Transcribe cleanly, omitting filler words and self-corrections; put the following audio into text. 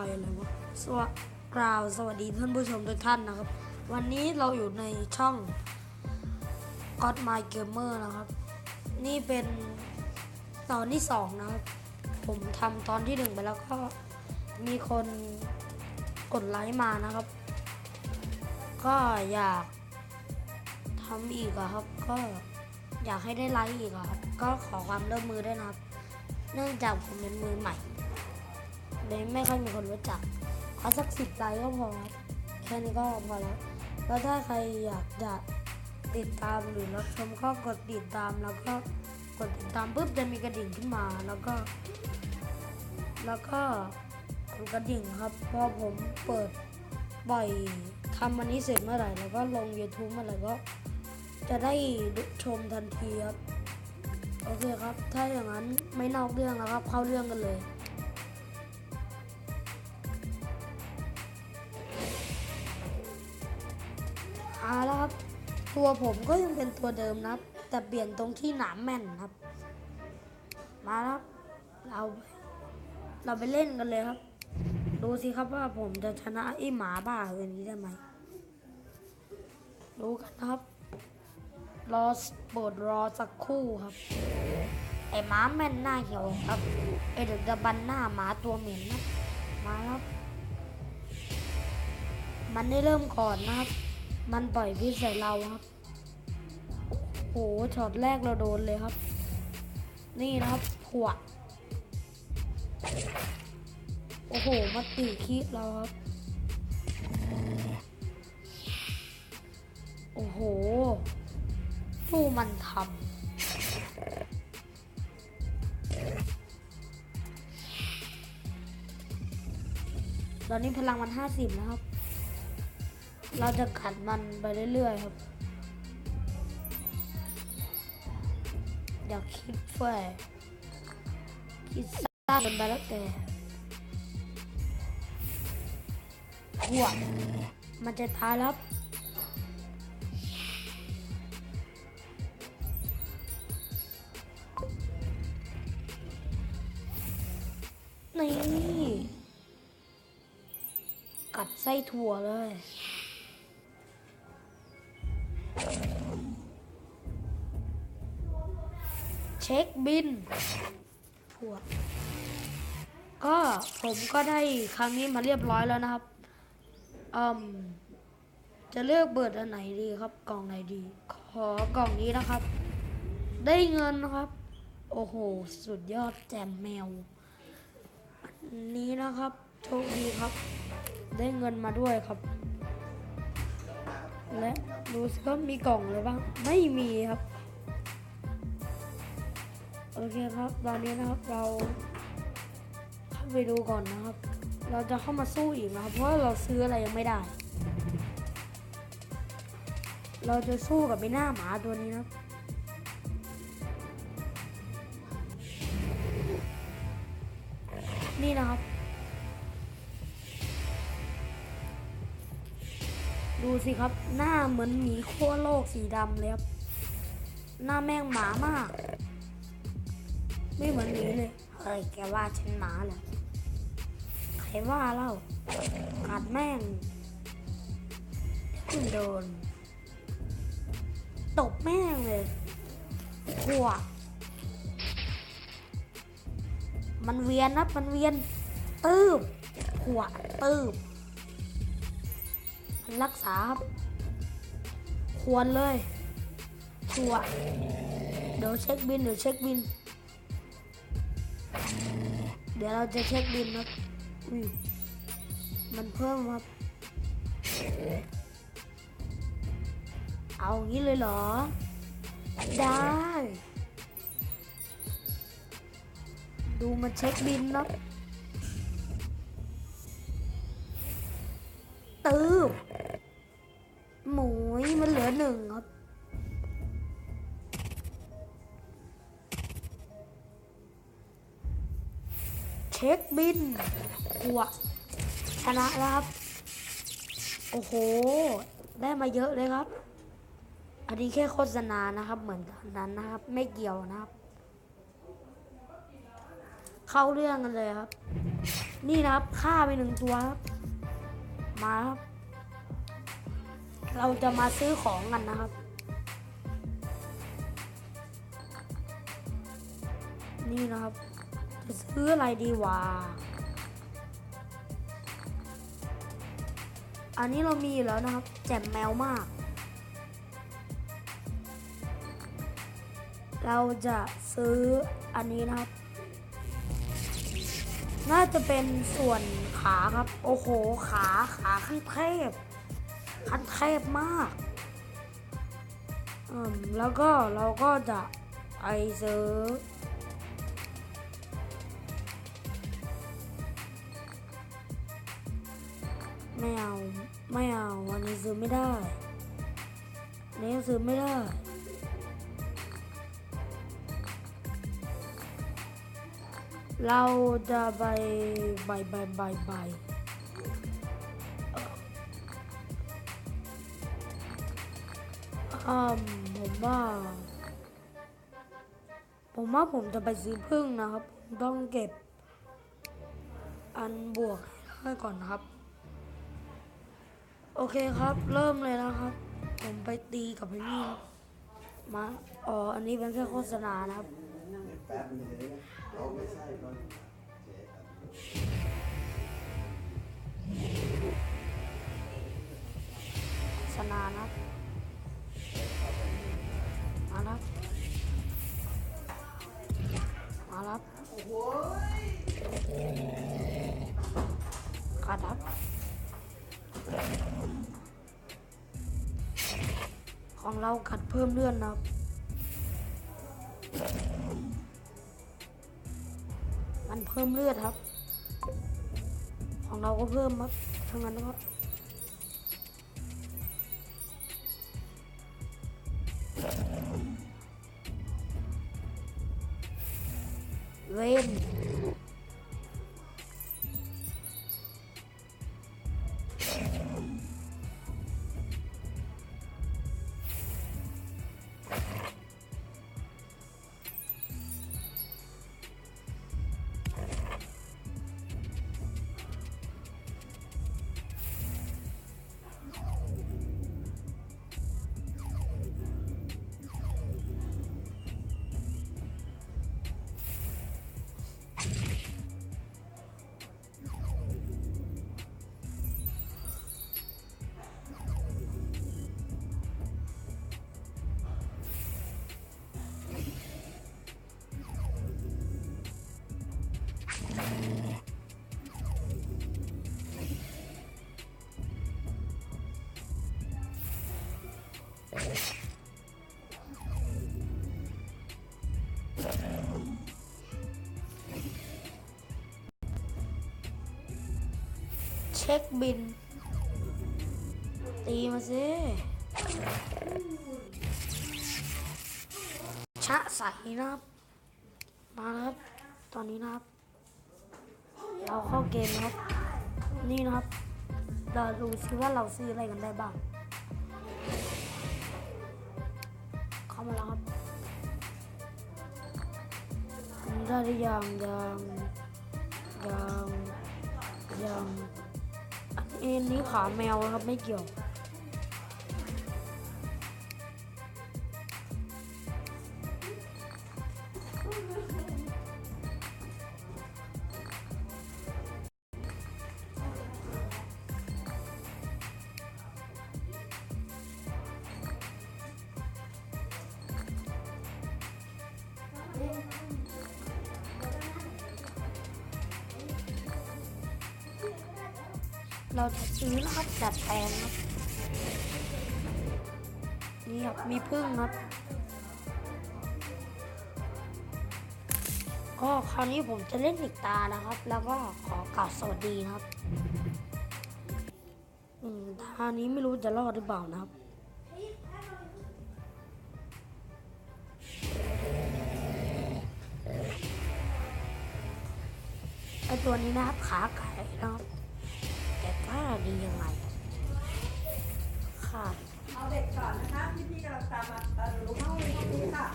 อะไรวะสวัสดีท่านผู้ชมทุกท่านนะครับวันนี้เราอยู่ในช่อง God My Gamer นะครับนี่เป็นตอนที่2นะครับผมทำตอนที่1ไปแล้วก็มีคนกดไลค์มานะครับ ก็อยากทำอีกครับก็อยากให้ได้ไลค์อีกครับก็ขอความร่วมมือด้วยนะครับเนื่องจากผมเป็นมือใหม่เลยไม่ค่อยมีคนรู้จักขอสัก10 ไลค์ก็พอครับแค่นี้ก็พอแล้วถ้าใครอยากจะติดตามหรือรับชมก็กดติดตามแล้วก็กดติดตามปุ๊บจะมีกระดิ่งขึ้นมาแล้วก็กดกระดิ่งครับพอผมเปิดบ่อยทำวันนี้เสร็จเมื่อไหร่แล้วก็ลง YouTube เมื่อไหร่ก็จะได้ชมทันทีครับโอเคครับถ้าอย่างนั้นไม่นอกเรื่องแล้วครับเข้าเรื่องกันเลยแล้วครับตัวผมก็ยังเป็นตัวเดิมนะครับแต่เปลี่ยนตรงที่หนามแม่นครับมาแล้วเราไปเล่นกันเลยครับดูสิครับว่าผมจะชนะไอ้หมาบ้าตัวนี้ได้ไหมดูกันนะครับโปรดรอสักครู่ครับไอ้หมาแม่นหน้าเหี่ยวครับไอ้เด็กตะบันหน้าหมาตัวเหม็นนะมาครับมันได้เริ่มก่อนนะครับมันปล่อยพิษใส่เราครับโอ้โหช็อตแรกเราโดนเลยครับนี่นะครับผัวโอ้โหมาตีคีเราครับโอ้โหสู้มันทำตอนนี้พลังมัน50นะครับเราจะขัดมันไปเรื่อยๆครับอย่าคิดแฝงคิดซ่าเกินไปแล้วแต่หัวมันจะตายแล้วนี่กัดไส้ถั่วเลยเช็คบินถั่วก็ผมก็ได้ครั้งนี้มาเรียบร้อยแล้วนะครับจะเลือกเปิดอันไหนดีครับกล่องไหนดีขอกล่องนี้นะครับได้เงินนะครับโอ้โหสุดยอดแจมแมวอันนี้นะครับโชคดีครับได้เงินมาด้วยครับและดูสิว่ามีกล่องอะไรบ้างไม่มีครับโอเคครับตอนนี้นะครับเราเข้าไปดูก่อนนะครับเราจะเข้ามาสู้อีกนะครับเพราะเราซื้ออะไรยังไม่ได้เราจะสู้กับไอ้หน้าหมาตัวนี้นะนี่นะครับดูสิครับหน้าเหมือนหมีขั้วโลกสีดำเลยครับหน้าแม่งหมามากไม่เหมือนหมีเลยเฮ้ยแกว่าฉันหมาเหรอใครว่าเล่ากัดแม่งขึ้นโดนตบแม่งเลยหัวมันเวียนนะมันเวียนตืบหัวตืบรักษาครับควรเลยชัวเดี๋ยวเช็คบินเดี๋ยวเราจะเช็คบินครับมันเพิ่มครับเอางี้เลยเหรอได้ดูมันเช็คบินนะตืบหมูมันเหลือ1ครับเช็คบินหัวชนะแล้วครับโอ้โหได้มาเยอะเลยครับอันนี้แค่โฆษณานะครับเหมือนกันนั้นนะครับไม่เกี่ยวนะครับเข้าเรื่องกันเลยครับ นี่นะครับฆ่าไป1 ตัวครับมาครับ เราจะมาซื้อของกันนะครับนี่นะครับจะซื้ออะไรดีวะอันนี้เรามีแล้วนะครับแจ่มแมวมากเราจะซื้ออันนี้นะครับน่าจะเป็นส่วนขาครับโอ้โหขาขั้นเทพมากแล้วก็เราก็จะไปซื้อไม่เอาวันนี้ซื้อไม่ได้อันนี้ซื้อไม่ได้เราจะไปผมว่าผมจะไปซื้อพึ่งนะครับผมต้องเก็บอันบวกให้ก่อนนะครับโอเคครับเริ่มเลยนะครับผมไปตีกับพี่นี่มาอันนี้เป็นแค่โฆษณานะครับแป๊บนึงเลยเราไม่ใช่ก็โฆษณานะครับมาครับกัดครับของเรากัดเพิ่มเลือดนะครับมันเพิ่มเลือดครับของเราก็เพิ่มครับทั้งนั้นนะครับเวนเช็คบินตีมาสิชะใสนะครับมาครับตอนนี้นะครับเราเข้าเกมนะครับนี่นะครับเราดูซิว่าเราซื้ออะไรกันได้บ้างเข้ามาแล้วครับได้หรือยังอันนี้ขาแมวครับไม่เกี่ยวเราจะซื้อนะครับดัดแปลงครับนี่ครับมีพึ่งครับก็คราวนี้ผมจะเล่นอีกตานะครับแล้วก็ขอกล่าวสวัสดีนะครับตานี้ไม่รู้จะรอดหรือเปล่านะครับไอตัวนี้นะครับขาไก่นะครับแต่กล้าดียังไงค่ะเอาเด็กก่อนนะคะพี่กำลังตามมารู้ห้องนี้ค่ะ